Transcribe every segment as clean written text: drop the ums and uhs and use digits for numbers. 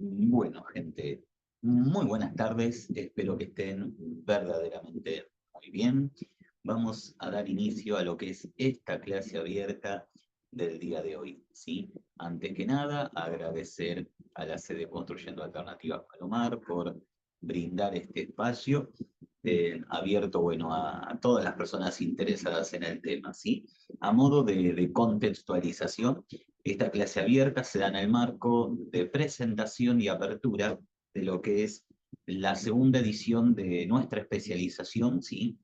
Bueno, gente, muy buenas tardes. Espero que estén verdaderamente muy bien. Vamos a dar inicio a lo que es esta clase abierta del día de hoy, ¿sí? Antes que nada, agradecer a la sede Construyendo Alternativas Palomar por brindar este espacio abierto, bueno, a todas las personas interesadas en el tema, ¿sí? A modo de contextualización, esta clase abierta se da en el marco de presentación y apertura de lo que es la segunda edición de nuestra especialización, ¿sí?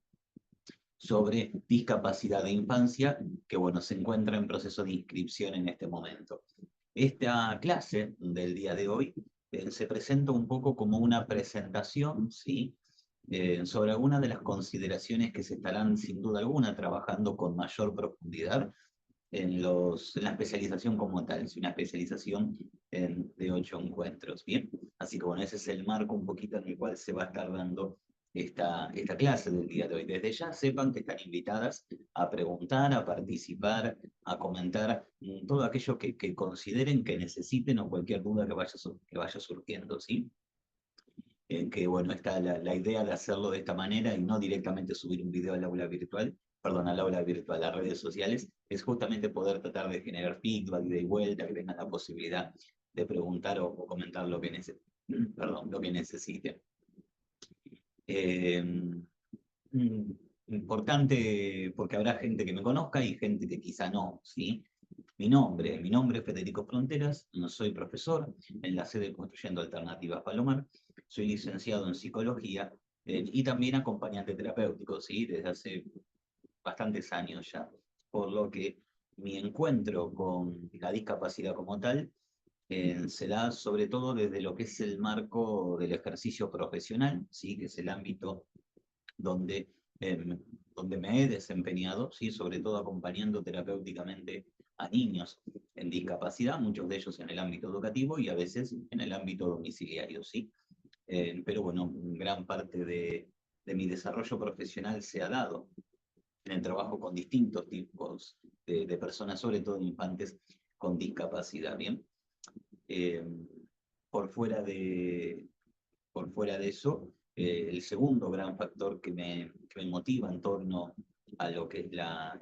Sobre discapacidad de infancia, que bueno, se encuentra en proceso de inscripción en este momento. Esta clase del día de hoy se presenta un poco como una presentación, ¿sí? Sobre algunas de las consideraciones que se estarán sin duda alguna trabajando con mayor profundidad en la especialización como tal, es una especialización de 8 encuentros, ¿bien? Así que bueno, ese es el marco un poquito en el cual se va a estar dando esta clase del día de hoy. Desde ya sepan que están invitadas a preguntar, a participar, a comentar todo aquello que consideren que necesiten o cualquier duda que vaya surgiendo, ¿sí? Que bueno, está la idea de hacerlo de esta manera y no directamente subir un video al aula virtual, perdón, al aula virtual, a las redes sociales, es justamente poder tratar de generar feedback, de vuelta, que tengan la posibilidad de preguntar o comentar lo que, perdón, lo que necesiten. Eh, mm, Importante porque habrá gente que me conozca y gente que quizá no, ¿sí? Mi nombre es Federico Fronteras, no soy profesor en la sede Construyendo Alternativas Palomar, soy licenciado en psicología y también acompañante terapéutico, ¿sí? Desde hace bastantes años ya, por lo que mi encuentro con la discapacidad como tal se da sobre todo desde lo que es el marco del ejercicio profesional, ¿sí? Que es el ámbito donde, eh, donde me he desempeñado, ¿sí? Sobre todo acompañando terapéuticamente a niños en discapacidad, muchos de ellos en el ámbito educativo y a veces en el ámbito domiciliario, ¿sí? Pero bueno, gran parte de mi desarrollo profesional se ha dado en el trabajo con distintos tipos de personas, sobre todo infantes con discapacidad, ¿bien? Eh, por fuera de, por fuera de eso, el segundo gran factor que me motiva en torno a lo que es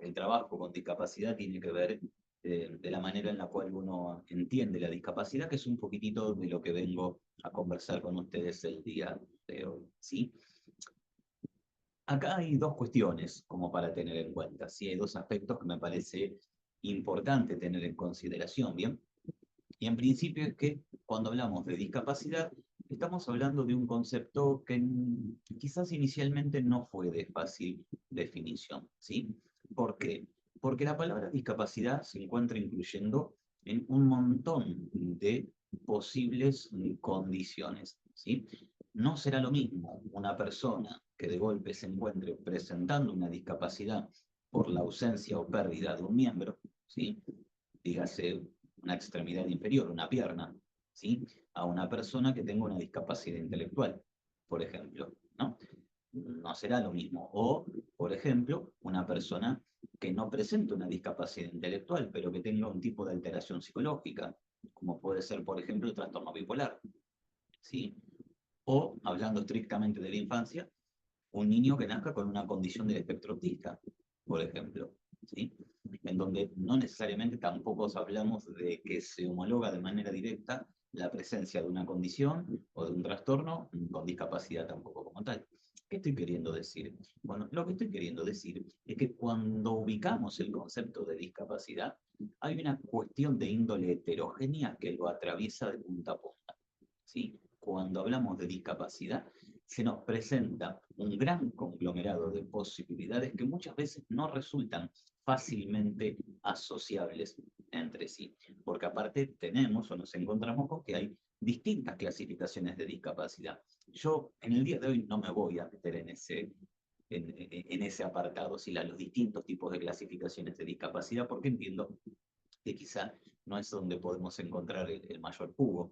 el trabajo con discapacidad tiene que ver de la manera en la cual uno entiende la discapacidad, que es un poquitito de lo que vengo a conversar con ustedes el día de hoy, ¿sí? Acá hay dos cuestiones como para tener en cuenta, ¿sí? Hay dos aspectos que me parece importante tener en consideración, ¿bien? Y en principio es que cuando hablamos de discapacidad, estamos hablando de un concepto que quizás inicialmente no fue de fácil definición, ¿sí? ¿Por qué? Porque la palabra discapacidad se encuentra incluyendo en un montón de posibles condiciones, ¿sí? No será lo mismo una persona que de golpe se encuentre presentando una discapacidad por la ausencia o pérdida de un miembro, ¿sí? Dígase una extremidad inferior, una pierna, ¿sí? A una persona que tenga una discapacidad intelectual, por ejemplo, ¿no? No será lo mismo. O, por ejemplo, una persona que no presente una discapacidad intelectual, pero que tenga un tipo de alteración psicológica, como puede ser, por ejemplo, el trastorno bipolar, ¿sí? O, hablando estrictamente de la infancia, un niño que nazca con una condición del espectro autista, por ejemplo, ¿sí? En donde no necesariamente tampoco hablamos de que se homologa de manera directa la presencia de una condición o de un trastorno con discapacidad tampoco como tal. ¿Qué estoy queriendo decir? Bueno, lo que estoy queriendo decir es que cuando ubicamos el concepto de discapacidad, hay una cuestión de índole heterogénea que lo atraviesa de punta a punta, ¿sí? Cuando hablamos de discapacidad, se nos presenta un gran conglomerado de posibilidades que muchas veces no resultan fácilmente asociables entre sí, porque aparte tenemos o nos encontramos con que hay distintas clasificaciones de discapacidad. Yo en el día de hoy no me voy a meter en ese apartado, si los distintos tipos de clasificaciones de discapacidad, porque entiendo que quizá no es donde podemos encontrar el mayor jugo.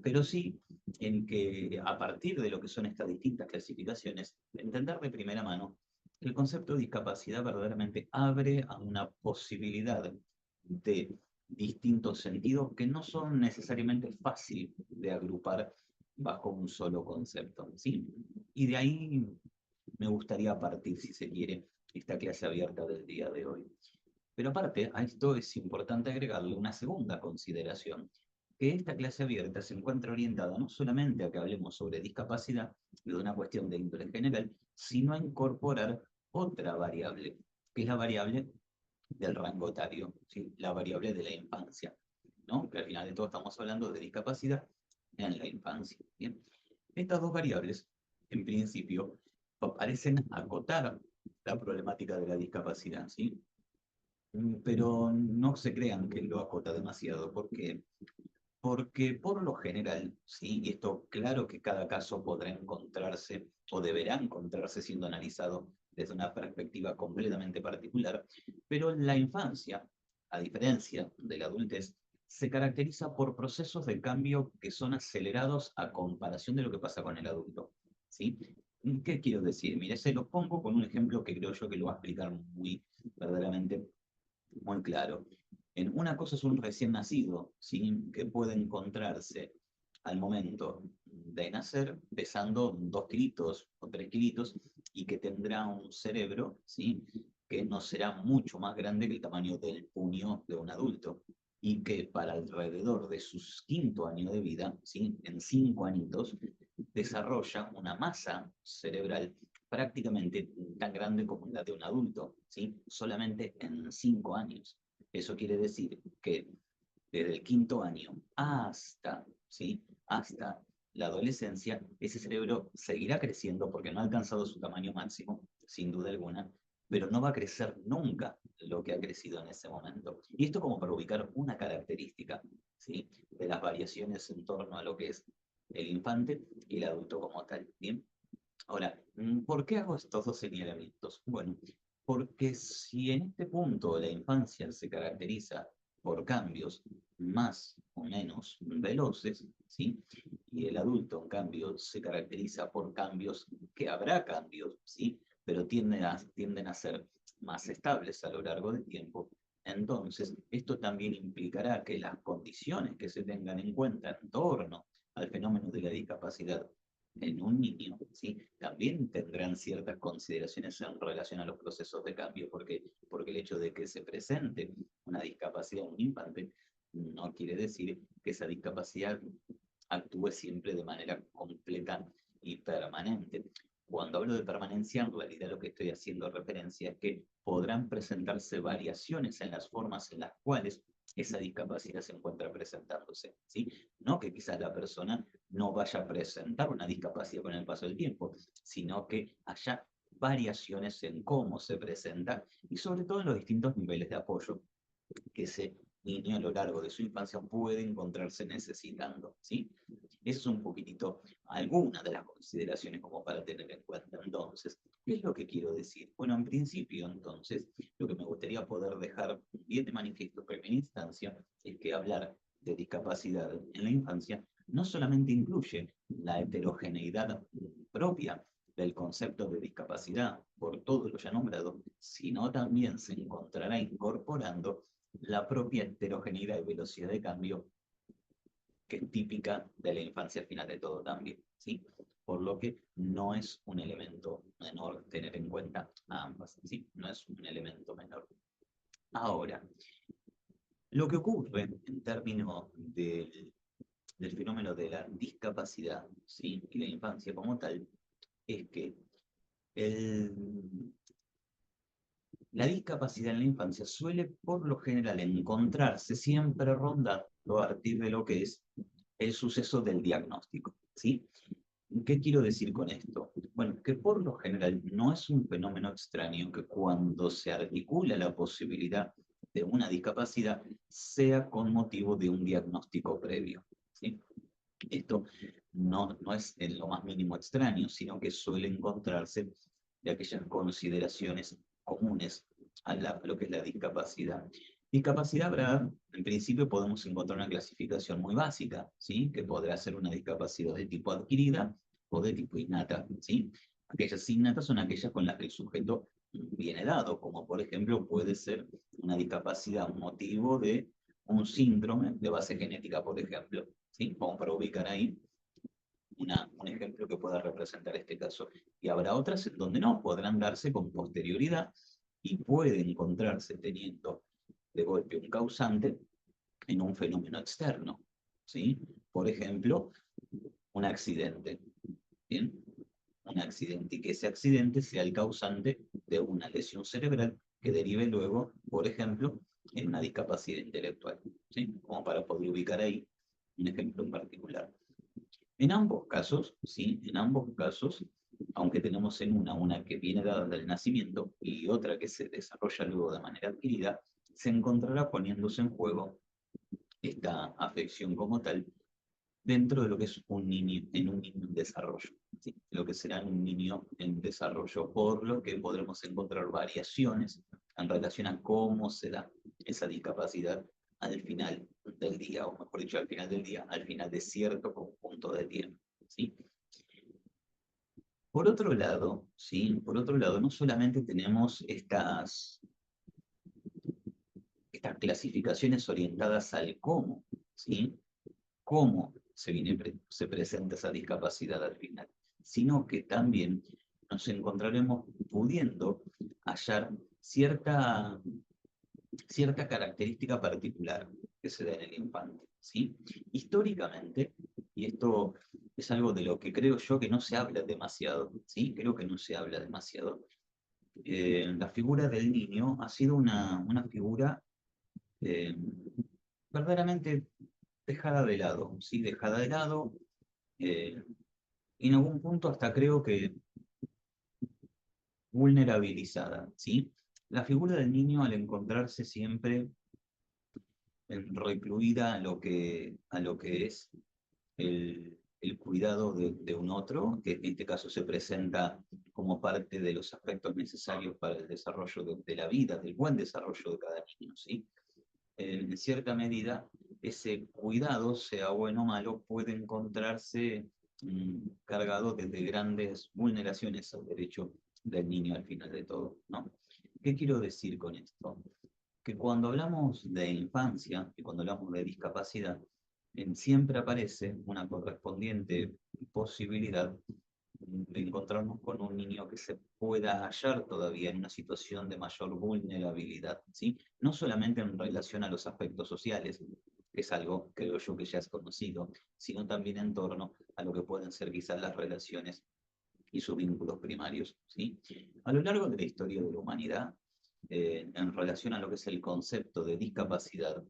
Pero sí en que a partir de lo que son estas distintas clasificaciones, entender de primera mano que el concepto de discapacidad verdaderamente abre a una posibilidad de distintos sentidos que no son necesariamente fáciles de agrupar bajo un solo concepto, ¿sí? Y de ahí me gustaría partir, si se quiere, esta clase abierta del día de hoy. Pero aparte, a esto es importante agregarle una segunda consideración, que esta clase abierta se encuentra orientada no solamente a que hablemos sobre discapacidad de una cuestión de índole general, sino a incorporar otra variable, que es la variable del rango etario, ¿sí? La variable de la infancia, ¿no? Que al final de todo estamos hablando de discapacidad en la infancia. ¿Bien? Estas dos variables, en principio, parecen acotar la problemática de la discapacidad, ¿sí? Pero no se crean que lo acota demasiado. ¿Por qué? Porque por lo general, ¿sí? Y esto claro que cada caso podrá encontrarse o deberá encontrarse siendo analizado desde una perspectiva completamente particular, pero la infancia, a diferencia de la adultez, se caracteriza por procesos de cambio que son acelerados a comparación de lo que pasa con el adulto, ¿sí? ¿Qué quiero decir? Mire, se lo pongo con un ejemplo que creo yo que lo va a explicar muy verdaderamente muy claro. En una cosa es un recién nacido, ¿sí? Que puede encontrarse al momento de nacer pesando 2 kilitos o 3 kilitos y que tendrá un cerebro, ¿sí? Que no será mucho más grande que el tamaño del puño de un adulto y que para alrededor de su quinto año de vida, ¿sí? En 5 añitos, desarrolla una masa cerebral prácticamente tan grande como la de un adulto, ¿sí? Solamente en 5 años. Eso quiere decir que desde el quinto año hasta, ¿sí? Hasta la adolescencia, ese cerebro seguirá creciendo porque no ha alcanzado su tamaño máximo, sin duda alguna, pero no va a crecer nunca lo que ha crecido en ese momento. Y esto como para ubicar una característica, ¿sí? De las variaciones en torno a lo que es el infante y el adulto como tal. ¿Bien? Ahora, ¿por qué hago estos dos señalamientos? Bueno, porque si en este punto la infancia se caracteriza por cambios más o menos veloces, ¿sí? Y el adulto, en cambio, se caracteriza por cambios, que habrá cambios, ¿sí? Pero tienden a ser más estables a lo largo del tiempo. Entonces, esto también implicará que las condiciones que se tengan en cuenta en torno al fenómeno de la discapacidad en un niño, ¿sí? También tendrán ciertas consideraciones en relación a los procesos de cambio, porque el hecho de que se presente una discapacidad en un infante no quiere decir que esa discapacidad actúe siempre de manera completa y permanente. Cuando hablo de permanencia, en realidad lo que estoy haciendo referencia es que podrán presentarse variaciones en las formas en las cuales esa discapacidad se encuentra presentándose, ¿sí? No que quizás la persona no vaya a presentar una discapacidad con el paso del tiempo, sino que haya variaciones en cómo se presenta y sobre todo en los distintos niveles de apoyo que ese niño a lo largo de su infancia puede encontrarse necesitando, ¿sí? Eso es un poquitito alguna de las consideraciones como para tener en cuenta. Entonces, ¿qué es lo que quiero decir? Bueno, en principio, entonces, lo que me gustaría poder dejar bien de manifiesto en primera instancia es que hablar de discapacidad en la infancia no solamente incluye la heterogeneidad propia del concepto de discapacidad por todo lo ya nombrado, sino también se encontrará incorporando la propia heterogeneidad y velocidad de cambio que es típica de la infancia al final de todo también, ¿sí? Por lo que no es un elemento menor tener en cuenta a ambas, ¿sí? No es un elemento menor. Ahora, lo que ocurre en términos del fenómeno de la discapacidad, ¿sí? Y la infancia como tal, es que el, la discapacidad en la infancia suele por lo general encontrarse siempre rondando a partir de lo que es el suceso del diagnóstico, ¿sí? ¿Qué quiero decir con esto? Bueno, que por lo general no es un fenómeno extraño que cuando se articula la posibilidad de una discapacidad sea con motivo de un diagnóstico previo, ¿sí? Esto no es en lo más mínimo extraño, sino que suele encontrarse de aquellas consideraciones comunes a lo que es la discapacidad. Discapacidad habrá, en principio podemos encontrar una clasificación muy básica, ¿sí? Que podrá ser una discapacidad de tipo adquirida o de tipo innata, ¿sí? Aquellas innatas son aquellas con las que el sujeto viene dado, como por ejemplo puede ser una discapacidad motivo de un síndrome de base genética, por ejemplo, ¿sí? Como para ubicar ahí un ejemplo que pueda representar este caso. Y habrá otras en donde no, podrán darse con posterioridad y puede encontrarse teniendo de golpe un causante en un fenómeno externo, ¿sí? Por ejemplo, un accidente, ¿bien? Un accidente y que ese accidente sea el causante de una lesión cerebral que derive luego, por ejemplo, en una discapacidad intelectual, ¿sí? Como para poder ubicar ahí un ejemplo en particular. En ambos casos, sí, en ambos casos, aunque tenemos en una que viene dada del nacimiento y otra que se desarrolla luego de manera adquirida, se encontrará poniéndose en juego esta afección como tal dentro de lo que es un niño, en un niño en desarrollo, ¿sí? Lo que será un niño en desarrollo, por lo que podremos encontrar variaciones en relación a cómo se da esa discapacidad al final del día, o mejor dicho, al final del día, al final de cierto conjunto de tiempo, ¿sí? Por otro lado, ¿sí? Por otro lado, no solamente tenemos estas clasificaciones orientadas al cómo, ¿sí? Cómo se presenta esa discapacidad al final, sino que también nos encontraremos pudiendo hallar cierta característica particular que se da en el infante, ¿sí? Históricamente, y esto es algo de lo que creo yo que no se habla demasiado, ¿sí? Creo que no se habla demasiado. La figura del niño ha sido una figura eh, verdaderamente dejada de lado, ¿sí? Dejada de lado, eh, y en algún punto hasta creo que vulnerabilizada, ¿sí? La figura del niño al encontrarse siempre recluida a lo que es el cuidado de un otro, que en este caso se presenta como parte de los aspectos necesarios para el desarrollo de la vida, del buen desarrollo de cada niño, ¿sí? En cierta medida, ese cuidado, sea bueno o malo, puede encontrarse cargado de grandes vulneraciones al derecho del niño al final de todo, ¿no? ¿Qué quiero decir con esto? Que cuando hablamos de infancia y cuando hablamos de discapacidad, siempre aparece una correspondiente posibilidad de encontrarnos con un niño que se pueda hallar todavía en una situación de mayor vulnerabilidad, ¿sí? No solamente en relación a los aspectos sociales, que es algo, creo yo, que ya es conocido, sino también en torno a lo que pueden ser quizás las relaciones y sus vínculos primarios, ¿sí? A lo largo de la historia de la humanidad, en relación a lo que es el concepto de discapacidad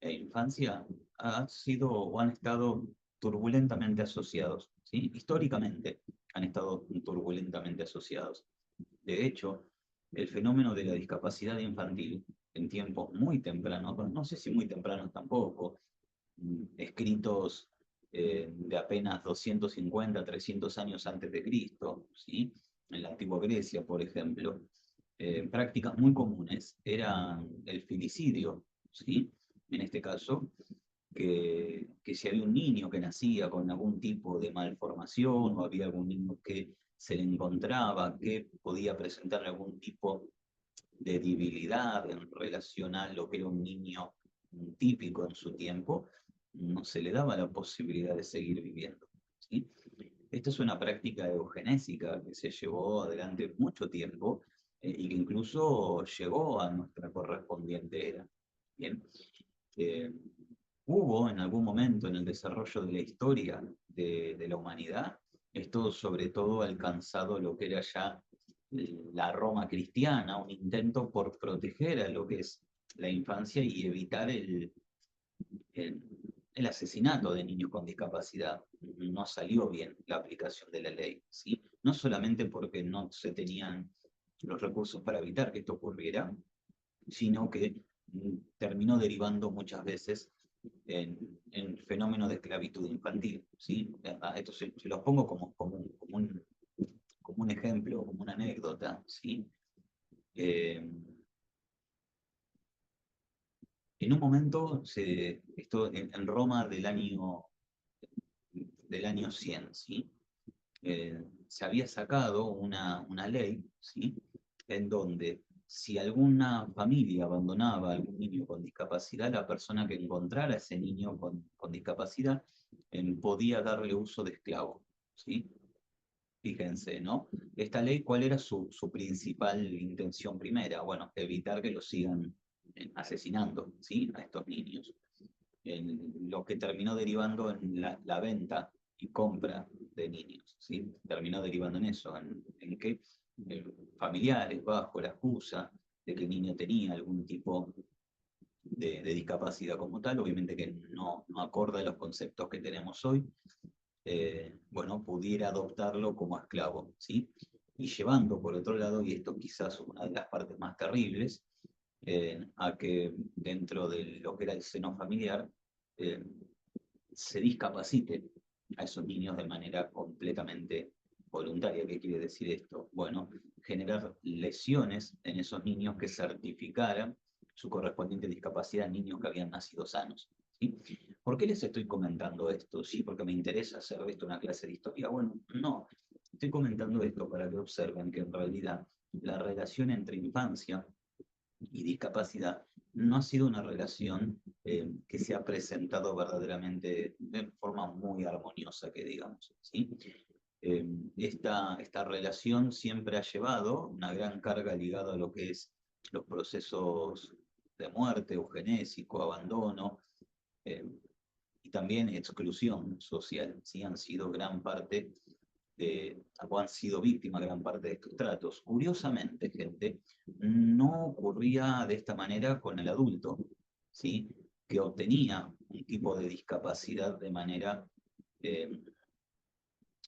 e infancia, ha sido o han estado turbulentamente asociados, ¿sí? Históricamente han estado turbulentamente asociados. De hecho, el fenómeno de la discapacidad infantil en tiempos muy tempranos, bueno, no sé si muy tempranos tampoco, escritos de apenas 250, 300 años antes de Cristo, ¿sí? En la antigua Grecia, por ejemplo, prácticas muy comunes eran el filicidio, ¿sí? En este caso, que si había un niño que nacía con algún tipo de malformación o había algún niño que se le encontraba que podía presentar algún tipo de debilidad en relación a lo que era un niño típico en su tiempo, no se le daba la posibilidad de seguir viviendo, ¿sí? Esta es una práctica eugenésica que se llevó adelante mucho tiempo y que incluso llegó a nuestra correspondiente era. Bien. Eh, Hubo en algún momento en el desarrollo de la historia de la humanidad, esto sobre todo alcanzado lo que era ya la Roma cristiana, un intento por proteger a lo que es la infancia y evitar el, el asesinato de niños con discapacidad. No salió bien la aplicación de la ley, ¿sí? No solamente porque no se tenían los recursos para evitar que esto ocurriera, sino que terminó derivando muchas veces en fenómenos de esclavitud infantil, ¿sí? Esto se los pongo como un ejemplo, como una anécdota, ¿sí? Eh, en un momento, esto en Roma del año 100, ¿sí? Se había sacado una ley, ¿sí? En donde si alguna familia abandonaba a algún niño con discapacidad, la persona que encontrara a ese niño con discapacidad podía darle uso de esclavo, ¿sí? Fíjense, ¿no? Esta ley, ¿cuál era su principal intención primera? Bueno, evitar que los sigan asesinando, ¿sí? A estos niños. Lo que terminó derivando en la venta y compra de niños, ¿sí? Terminó derivando en eso, en que familiares, bajo la excusa de que el niño tenía algún tipo de discapacidad como tal, obviamente que no acorda a los conceptos que tenemos hoy, bueno, pudiera adoptarlo como esclavo, ¿sí? Y llevando, por otro lado, y esto quizás una de las partes más terribles, a que dentro de lo que era el seno familiar, eh, se discapacite a esos niños de manera completamente voluntaria. ¿Qué quiere decir esto? Bueno, generar lesiones en esos niños que certificaran su correspondiente discapacidad en niños que habían nacido sanos. ¿Sí? ¿Por qué les estoy comentando esto? ¿Sí? ¿Porque me interesa hacer de esto una clase de historia? Bueno, no. Estoy comentando esto para que observen que en realidad la relación entre infancia y discapacidad no ha sido una relación que se ha presentado verdaderamente de forma muy armoniosa, que digamos, ¿sí? Esta relación siempre ha llevado una gran carga ligada a lo que es los procesos de muerte, eugenésico, abandono, eh, y también exclusión social, ¿sí? Han sido gran parte o han sido víctimas gran parte de estos tratos. Curiosamente, gente, no ocurría de esta manera con el adulto, ¿sí? Que obtenía un tipo de discapacidad eh,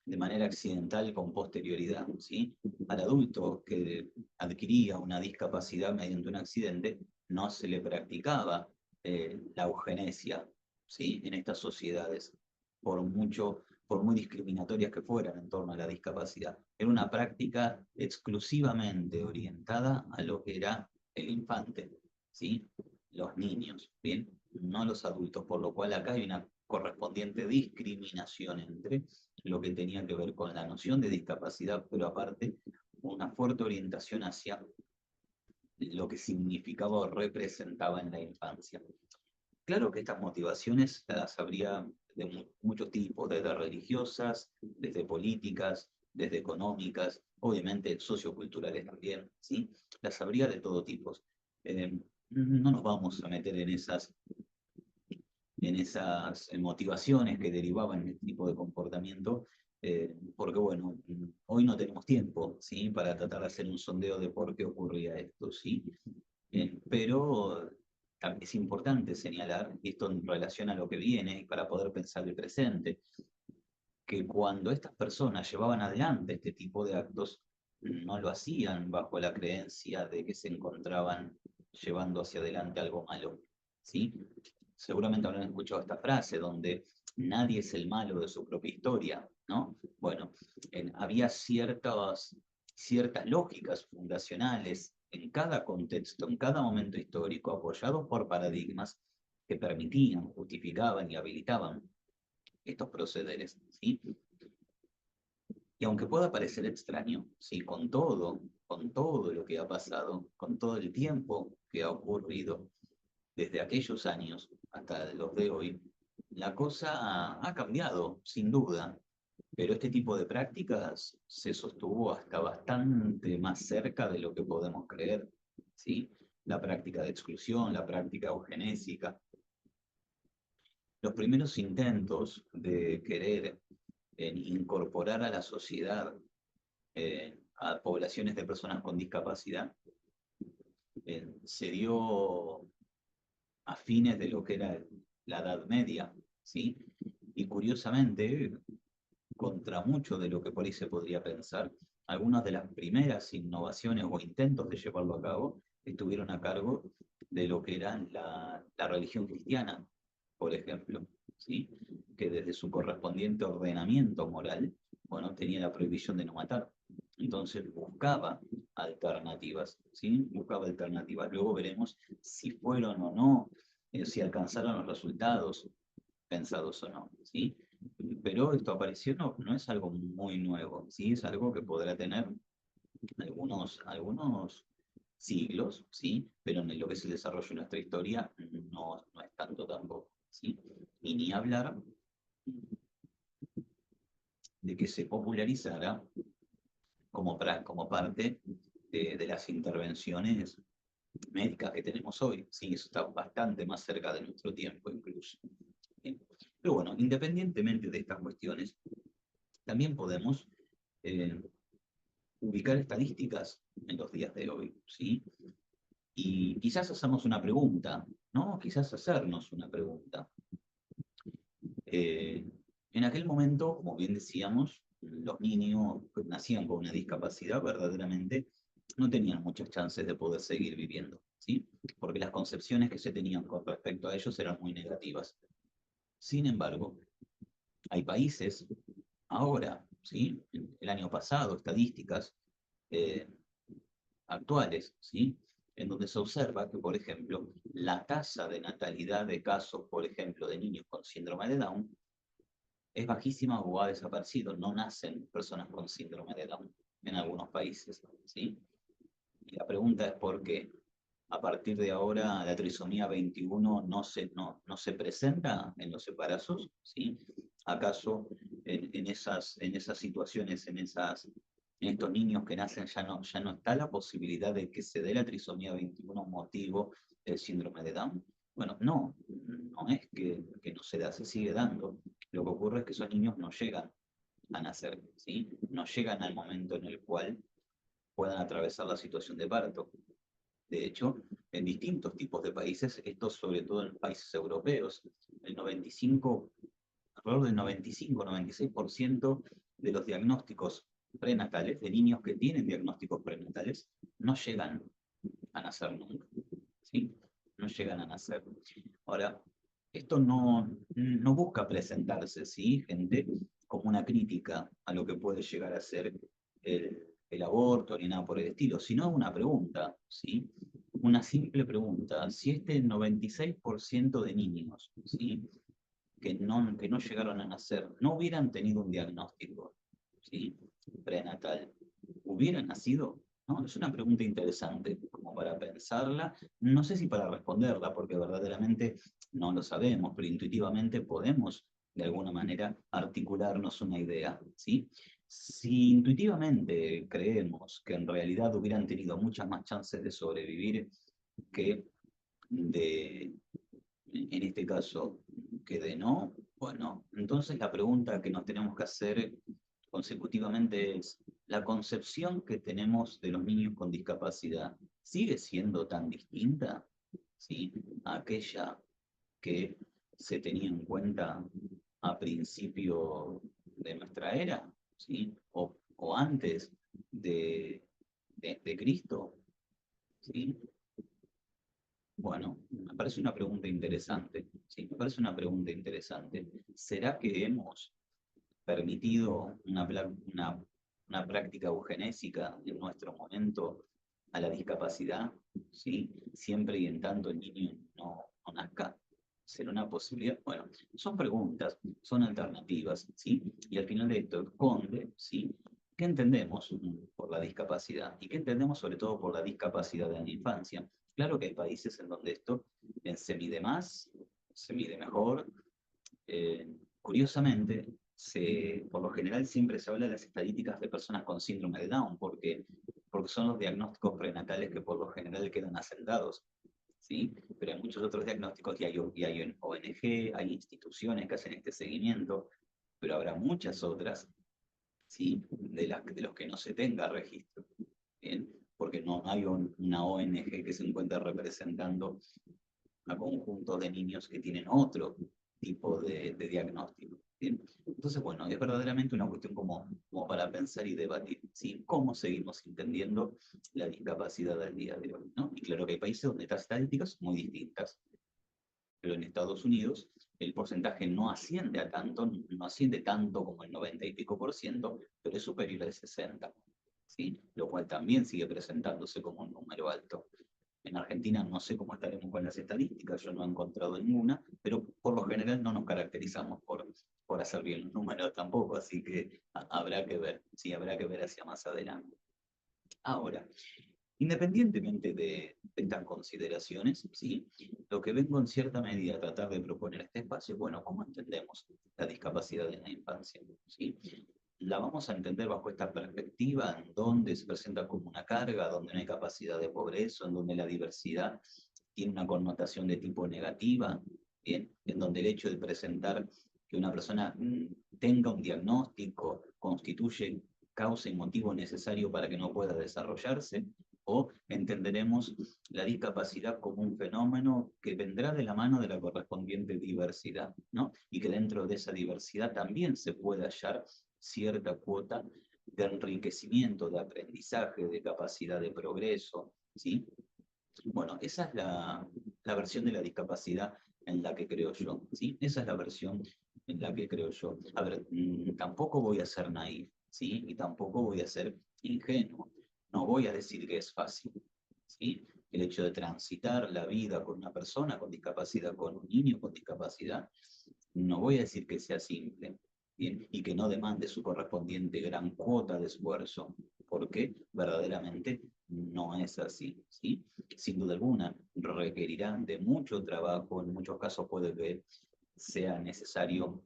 de manera accidental con posterioridad, ¿sí? Al adulto que adquiría una discapacidad mediante un accidente, no se le practicaba la eugenesia, ¿sí? En estas sociedades, por muy discriminatorias que fueran en torno a la discapacidad. Era una práctica exclusivamente orientada a lo que era el infante, ¿sí? Los niños, ¿bien? No los adultos, por lo cual acá hay una correspondiente discriminación entre lo que tenía que ver con la noción de discapacidad, pero aparte una fuerte orientación hacia lo que significaba o representaba en la infancia. Claro que estas motivaciones las habría de muchos tipos, desde religiosas, desde políticas, desde económicas, obviamente socioculturales también, ¿sí? Las habría de todo tipo. No nos vamos a meter en esas motivaciones que derivaban de este tipo de comportamiento, porque bueno, hoy no tenemos tiempo, ¿sí? Para tratar de hacer un sondeo de por qué ocurría esto, ¿sí? Pero es importante señalar, y esto en relación a lo que viene, y para poder pensar el presente, que cuando estas personas llevaban adelante este tipo de actos, no lo hacían bajo la creencia de que se encontraban llevando hacia adelante algo malo, ¿sí? Seguramente habrán escuchado esta frase donde nadie es el malo de su propia historia, ¿no? Bueno, había ciertas lógicas fundacionales en cada contexto, en cada momento histórico, apoyados por paradigmas que permitían, justificaban y habilitaban estos procederes, ¿sí? Y aunque pueda parecer extraño, ¿sí? Con todo lo que ha pasado, con todo el tiempo que ha ocurrido, desde aquellos años hasta los de hoy, la cosa ha cambiado, sin duda, pero este tipo de prácticas se sostuvo hasta bastante más cerca de lo que podemos creer, ¿sí? La práctica de exclusión, la práctica eugenésica. Los primeros intentos de querer incorporar a la sociedad a poblaciones de personas con discapacidad se dio a fines de lo que era la Edad Media, ¿sí? Y curiosamente, contra mucho de lo que por ahí se podría pensar, algunas de las primeras innovaciones o intentos de llevarlo a cabo estuvieron a cargo de lo que era la religión cristiana, por ejemplo, ¿sí? Que desde su correspondiente ordenamiento moral, bueno, tenía la prohibición de no matar. Entonces buscaba alternativas, ¿sí? Buscaba alternativas. Luego veremos si fueron o no, si alcanzaron los resultados pensados o no, ¿sí? Pero esto apareció, no es algo muy nuevo, ¿sí? Es algo que podrá tener algunos siglos, ¿sí? Pero en lo que es el desarrollo de nuestra historia no es tanto tampoco, ¿sí? Y ni hablar de que se popularizara como parte de las intervenciones médicas que tenemos hoy. Sí, eso está bastante más cerca de nuestro tiempo incluso. Bien. Pero bueno, independientemente de estas cuestiones, también podemos eh, ubicar estadísticas en los días de hoy, ¿sí? Y quizás hacemos una pregunta, ¿no? Quizás hacernos una pregunta. Eh, en aquel momento, como bien decíamos, los niños que nacían con una discapacidad verdaderamente no tenían muchas chances de poder seguir viviendo, ¿sí? Porque las concepciones que se tenían con respecto a ellos eran muy negativas. Sin embargo, hay países ahora, ¿sí? El año pasado, estadísticas eh, actuales, ¿sí? En donde se observa que, por ejemplo, la tasa de natalidad de casos, por ejemplo, de niños con síndrome de Down es bajísima o ha desaparecido. No nacen personas con síndrome de Down en algunos países, ¿sí? Y la pregunta es por qué. A partir de ahora, la trisomía 21 no se presenta en los embarazos, ¿sí? ¿Acaso en esas situaciones, en estos niños que nacen, ya no está la posibilidad de que se dé la trisomía 21 motivo del síndrome de Down? Bueno, no es que no se da, se sigue dando. Lo que ocurre es que esos niños no llegan a nacer, ¿sí? No llegan al momento en el cual puedan atravesar la situación de parto. De hecho, en distintos tipos de países, esto sobre todo en los países europeos, el 95, alrededor del 95-96% de los diagnósticos prenatales, de niños que tienen diagnósticos prenatales, no llegan a nacer nunca, ¿sí? No llegan a nacer. Ahora, esto no busca presentarse, ¿sí, gente? Como una crítica a lo que puede llegar a ser el aborto ni nada por el estilo, sino una pregunta, ¿sí? Una simple pregunta. Si este 96% de niños, ¿sí? Que no llegaron a nacer, no hubieran tenido un diagnóstico, ¿sí? Prenatal, ¿hubieran nacido? ¿No? Es una pregunta interesante, como para pensarla, no sé si para responderla, porque verdaderamente no lo sabemos, pero intuitivamente podemos de alguna manera articularnos una idea, ¿sí? Si intuitivamente creemos que en realidad hubieran tenido muchas más chances de sobrevivir que de, en este caso, que de no, bueno, entonces la pregunta que nos tenemos que hacer consecutivamente es, ¿la concepción que tenemos de los niños con discapacidad sigue siendo tan distinta, ¿sí?, a aquella que se tenía en cuenta a principio de nuestra era, ¿sí? O antes de Cristo, ¿sí? Bueno, me parece una pregunta interesante, ¿sí? Me parece una pregunta interesante. ¿Será que hemos permitido una práctica eugenésica en nuestro momento a la discapacidad, ¿sí? Siempre y en tanto el niño no nazca? ¿Será una posibilidad? Bueno, son preguntas, son alternativas, ¿sí? Y al final de esto esconde, ¿sí? ¿Qué entendemos por la discapacidad? ¿Y qué entendemos sobre todo por la discapacidad de la infancia? Claro que hay países en donde esto se mide más, se mide mejor. Curiosamente, por lo general siempre se habla de las estadísticas de personas con síndrome de Down, porque son los diagnósticos prenatales que por lo general quedan asentados, ¿sí? Pero hay muchos otros diagnósticos y hay ONG, hay instituciones que hacen este seguimiento, pero habrá muchas otras, ¿sí? De los que no se tenga registro, ¿bien? Porque no hay una ONG que se encuentre representando a conjuntos de niños que tienen otro tipo de diagnóstico, ¿bien? Entonces, bueno, es verdaderamente una cuestión como para pensar y debatir, ¿sí? ¿Cómo seguimos entendiendo la discapacidad del día de hoy, ¿no? Y claro que hay países donde estas estadísticas son muy distintas, pero en Estados Unidos el porcentaje no asciende a tanto, no asciende tanto como el 90 y pico por ciento, pero es superior al 60, ¿sí? Lo cual también sigue presentándose como un número alto. En Argentina no sé cómo estaremos con las estadísticas, yo no he encontrado ninguna, pero por lo general no nos caracterizamos por hacer bien los números tampoco, así que habrá que ver, sí, habrá que ver hacia más adelante. Ahora, Independientemente de estas consideraciones, ¿sí? Lo que vengo en cierta medida a tratar de proponer este espacio, bueno, ¿cómo entendemos la discapacidad en la infancia? ¿Sí? La vamos a entender bajo esta perspectiva, en donde se presenta como una carga, donde no hay capacidad de progreso, en donde la diversidad tiene una connotación de tipo negativa, ¿bien? En donde el hecho de presentar que una persona tenga un diagnóstico constituye causa y motivo necesario para que no pueda desarrollarse, o entenderemos la discapacidad como un fenómeno que vendrá de la mano de la correspondiente diversidad, ¿no? Y que dentro de esa diversidad también se puede hallar cierta cuota de enriquecimiento, de aprendizaje, de capacidad de progreso, ¿sí? Bueno, esa es la versión de la discapacidad en la que creo yo, ¿sí? Esa es la versión en la que creo yo. A ver, tampoco voy a ser naif, ¿sí? Y tampoco voy a ser ingenuo. No voy a decir que es fácil, ¿sí? El hecho de transitar la vida con una persona con discapacidad, con un niño con discapacidad, no voy a decir que sea simple, ¿bien? Y que no demande su correspondiente gran cuota de esfuerzo, porque verdaderamente no es así, ¿sí? Sin duda alguna, requerirá de mucho trabajo, en muchos casos puede que sea necesario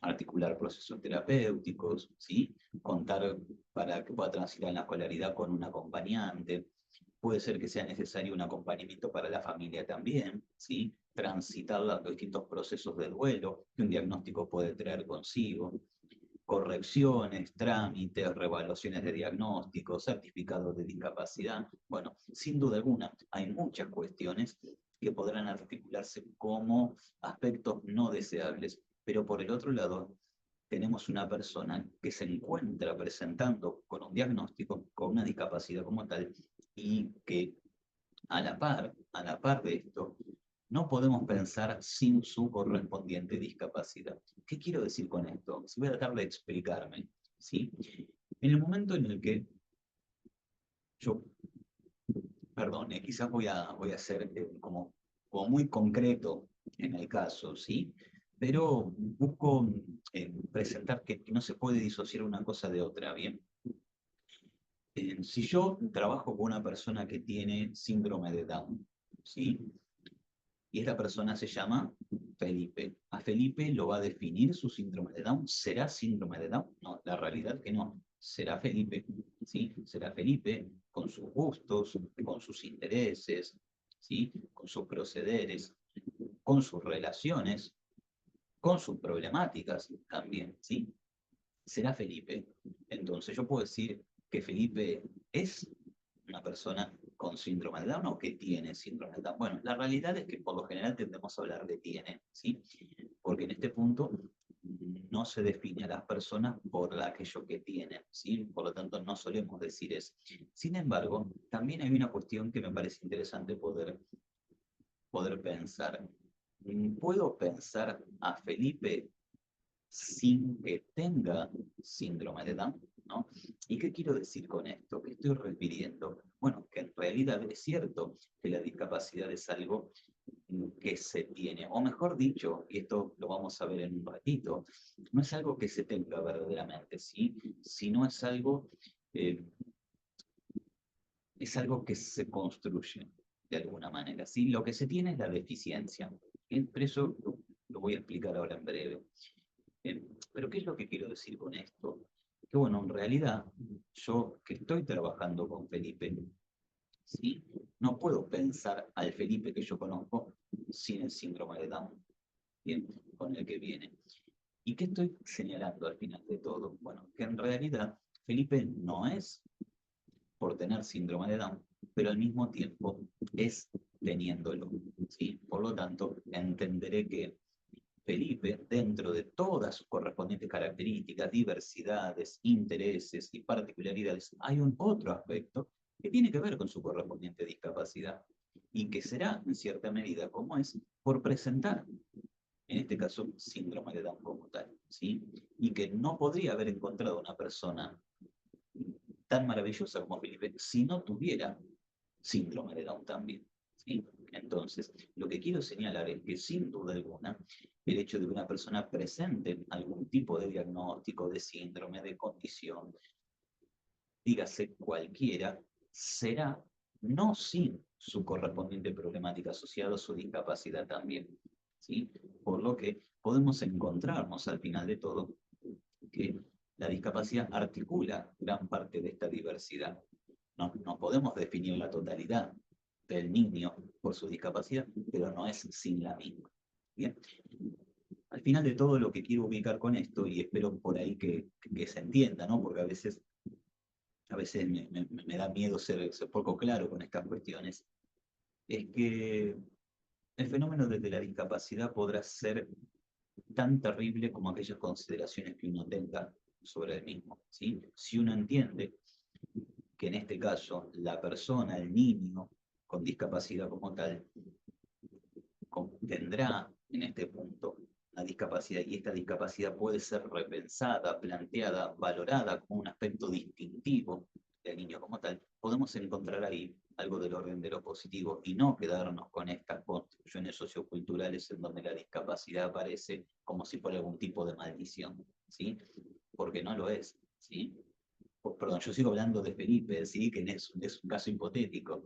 articular procesos terapéuticos, ¿sí? Contar para que pueda transitar en la escolaridad con un acompañante. Puede ser que sea necesario un acompañamiento para la familia también, ¿sí? Transitar los distintos procesos de duelo que un diagnóstico puede traer consigo, correcciones, trámites, revaluaciones de diagnósticos, certificados de discapacidad. Bueno, sin duda alguna, hay muchas cuestiones que podrán articularse como aspectos no deseables, pero por el otro lado, tenemos una persona que se encuentra presentando con un diagnóstico, con una discapacidad como tal, y que a la par de esto, no podemos pensar sin su correspondiente discapacidad. ¿Qué quiero decir con esto? Voy a tratar de explicarme, ¿sí? En el momento en el que yo, perdón, quizás voy a ser como muy concreto en el caso, ¿sí? Pero busco presentar que no se puede disociar una cosa de otra, ¿bien? Si yo trabajo con una persona que tiene síndrome de Down, ¿sí? Y esta persona se llama Felipe. A Felipe lo va a definir su síndrome de Down. ¿Será síndrome de Down? No, la realidad es que no. Será Felipe, ¿sí? Será Felipe con sus gustos, con sus intereses, ¿sí? Con sus procederes, con sus relaciones, con sus problemáticas también, ¿sí? Será Felipe. Entonces yo puedo decir que Felipe es una persona con síndrome de Down o que tiene síndrome de Down. Bueno, la realidad es que por lo general tendemos a hablar de tiene, ¿sí? Porque en este punto no se define a las personas por aquello que tienen, ¿sí? Por lo tanto, no solemos decir eso. Sin embargo, también hay una cuestión que me parece interesante poder pensar. ¿Puedo pensar a Felipe sin que tenga síndrome de Down? ¿No? ¿Y qué quiero decir con esto? ¿Qué estoy refiriendo? Bueno, que en realidad es cierto que la discapacidad es algo que se tiene, o mejor dicho, y esto lo vamos a ver en un ratito, no es algo que se tenga verdaderamente, ¿sí? Sino eh, es algo que se construye de alguna manera, ¿sí? Lo que se tiene es la deficiencia. Pero eso lo voy a explicar ahora en breve. Pero ¿qué es lo que quiero decir con esto? Que bueno, en realidad yo que estoy trabajando con Felipe, ¿sí? No puedo pensar al Felipe que yo conozco sin el síndrome de Down, ¿bien? Con el que viene. ¿Y qué estoy señalando al final de todo? Bueno, que en realidad Felipe no es por tener síndrome de Down, pero al mismo tiempo es teniéndolo, ¿sí? Por lo tanto, entenderé que Felipe, dentro de todas sus correspondientes características, diversidades, intereses y particularidades, hay un otro aspecto que tiene que ver con su correspondiente discapacidad y que será, en cierta medida, como es, por presentar, en este caso, síndrome de Down como tal, ¿sí? Y que no podría haber encontrado una persona tan maravillosa como Felipe si no tuviera síndrome de Down también, ¿sí? Entonces, lo que quiero señalar es que sin duda alguna, el hecho de que una persona presente algún tipo de diagnóstico, de síndrome, de condición, dígase cualquiera, será no sin su correspondiente problemática asociada a su discapacidad también, ¿sí? Por lo que podemos encontrarnos al final de todo que la discapacidad articula gran parte de esta diversidad. No podemos definir la totalidad del niño por su discapacidad, pero no es sin la misma. Bien, al final de todo lo que quiero ubicar con esto, y espero por ahí que se entienda, ¿no? Porque a veces me da miedo ser poco claro con estas cuestiones, es que el fenómeno de la discapacidad podrá ser tan terrible como aquellas consideraciones que uno tenga sobre el mismo, ¿sí? Si uno entiende que en este caso la persona, el niño con discapacidad como tal, tendrá en este punto una discapacidad y esta discapacidad puede ser repensada, planteada, valorada como un aspecto distintivo del niño como tal, podemos encontrar ahí algo del orden de lo positivo y no quedarnos con estas construcciones socioculturales en donde la discapacidad aparece como si fuera algún tipo de maldición, ¿sí? Porque no lo es, ¿sí? Perdón, yo sigo hablando de Felipe, ¿sí? Que es un caso hipotético.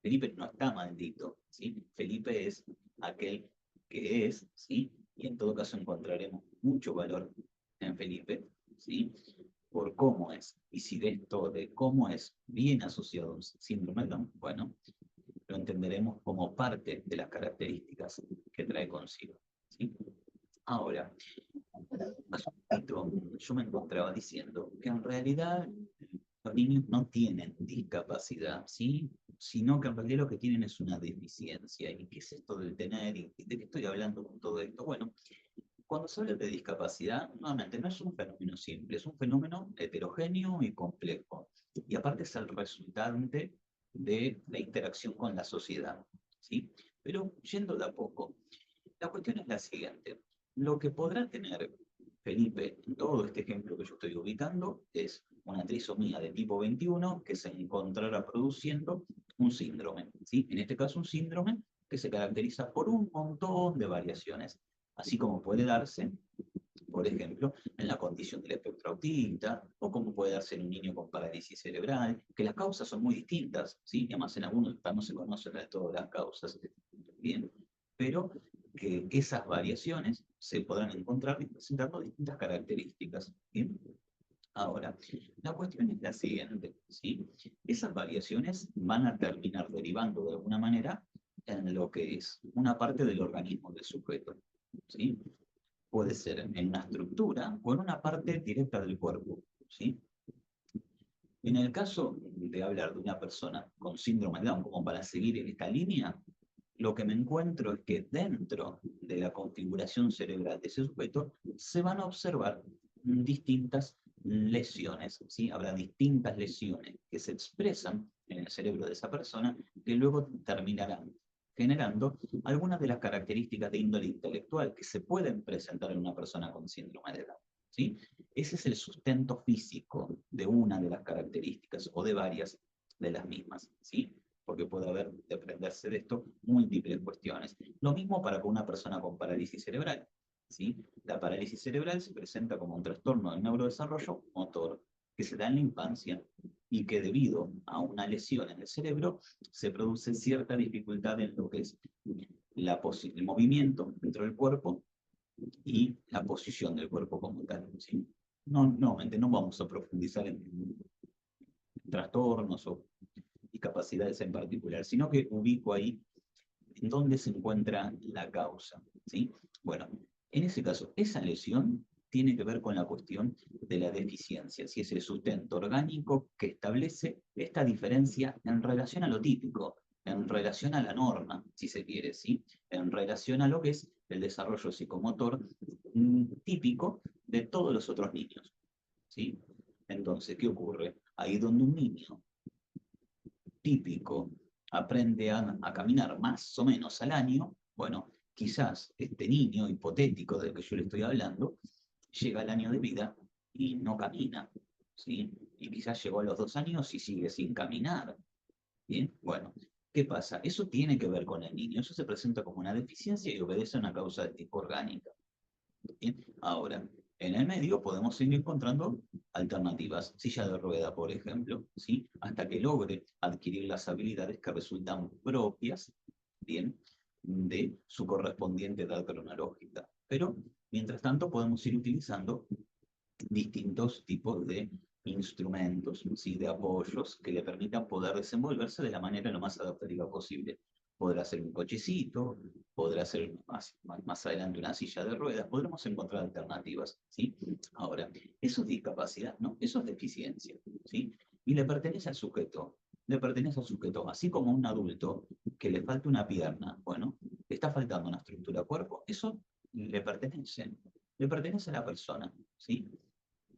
Felipe no está maldito, ¿sí? Felipe es aquel que es, ¿sí? Y en todo caso encontraremos mucho valor en Felipe, ¿sí? Por cómo es. Y si de esto, de cómo es, bien asociado a un síndrome de Down, bueno, lo entenderemos como parte de las características que trae consigo, ¿sí? Ahora, hace un poquito yo me encontraba diciendo que en realidad los niños no tienen discapacidad, ¿sí? Sino que en realidad lo que tienen es una deficiencia. ¿Y qué es esto del tener? ¿Y de qué estoy hablando con todo esto? Bueno, cuando se habla de discapacidad, nuevamente no es un fenómeno simple, es un fenómeno heterogéneo y complejo. Y aparte es el resultante de la interacción con la sociedad, ¿sí? Pero yendo de a poco, la cuestión es la siguiente. Lo que podrá tener Felipe en todo este ejemplo que yo estoy ubicando es una trisomía de tipo 21 que se encontrará produciendo un síndrome, ¿sí? En este caso un síndrome que se caracteriza por un montón de variaciones, así como puede darse, por ejemplo, en la condición del espectro autista, o como puede darse en un niño con parálisis cerebral, que las causas son muy distintas, ¿sí? Y además en algunos no se conocen de todas las causas, bien, pero que esas variaciones se podrán encontrar presentando distintas características, ¿bien? Ahora, la cuestión es la siguiente, ¿sí? Esas variaciones van a terminar derivando de alguna manera en lo que es una parte del organismo del sujeto, ¿sí? Puede ser en una estructura o en una parte directa del cuerpo, ¿sí? En el caso de hablar de una persona con síndrome de Down, como para seguir en esta línea, lo que me encuentro es que dentro de la configuración cerebral de ese sujeto se van a observar distintas lesiones, ¿sí? Habrá distintas lesiones que se expresan en el cerebro de esa persona que luego terminarán generando algunas de las características de índole intelectual que se pueden presentar en una persona con síndrome de Down, ¿sí? Ese es el sustento físico de una de las características o de varias de las mismas, ¿sí? Porque puede haber, desprenderse de esto, múltiples cuestiones. Lo mismo para con una persona con parálisis cerebral, ¿sí? La parálisis cerebral se presenta como un trastorno del neurodesarrollo motor que se da en la infancia y que debido a una lesión en el cerebro se produce cierta dificultad en lo que es el movimiento dentro del cuerpo y la posición del cuerpo como tal, ¿sí? No vamos a profundizar en trastornos o discapacidades en particular, sino que ubico ahí en dónde se encuentra la causa, ¿sí? Bueno, en ese caso, esa lesión tiene que ver con la cuestión de la deficiencia, si es el sustento orgánico que establece esta diferencia en relación a lo típico, en relación a la norma, si se quiere, ¿sí? En relación a lo que es el desarrollo psicomotor típico de todos los otros niños, ¿sí? Entonces, ¿qué ocurre? Ahí donde un niño típico aprende a caminar más o menos al año, bueno, quizás este niño hipotético del que yo le estoy hablando llega al año de vida y no camina, ¿sí? Y quizás llegó a los 2 años y sigue sin caminar. Bien, bueno, ¿qué pasa? Eso tiene que ver con el niño, eso se presenta como una deficiencia y obedece a una causa de tipo orgánica. Bien, ahora, en el medio podemos seguir encontrando alternativas, silla de rueda, por ejemplo, ¿sí? Hasta que logre adquirir las habilidades que resultan propias, bien, de su correspondiente edad cronológica. Pero, mientras tanto, podemos ir utilizando distintos tipos de instrumentos, ¿sí? De apoyos que le permitan poder desenvolverse de la manera lo más adaptativa posible. Podrá ser un cochecito, podrá ser más adelante una silla de ruedas, podremos encontrar alternativas, ¿sí? Ahora, eso es discapacidad, ¿no? Eso es deficiencia, ¿sí? Y le pertenece al sujeto, le pertenece al sujeto, así como a un adulto que le falta una pierna, bueno, le está faltando una estructura cuerpo, eso le pertenece a la persona, ¿sí?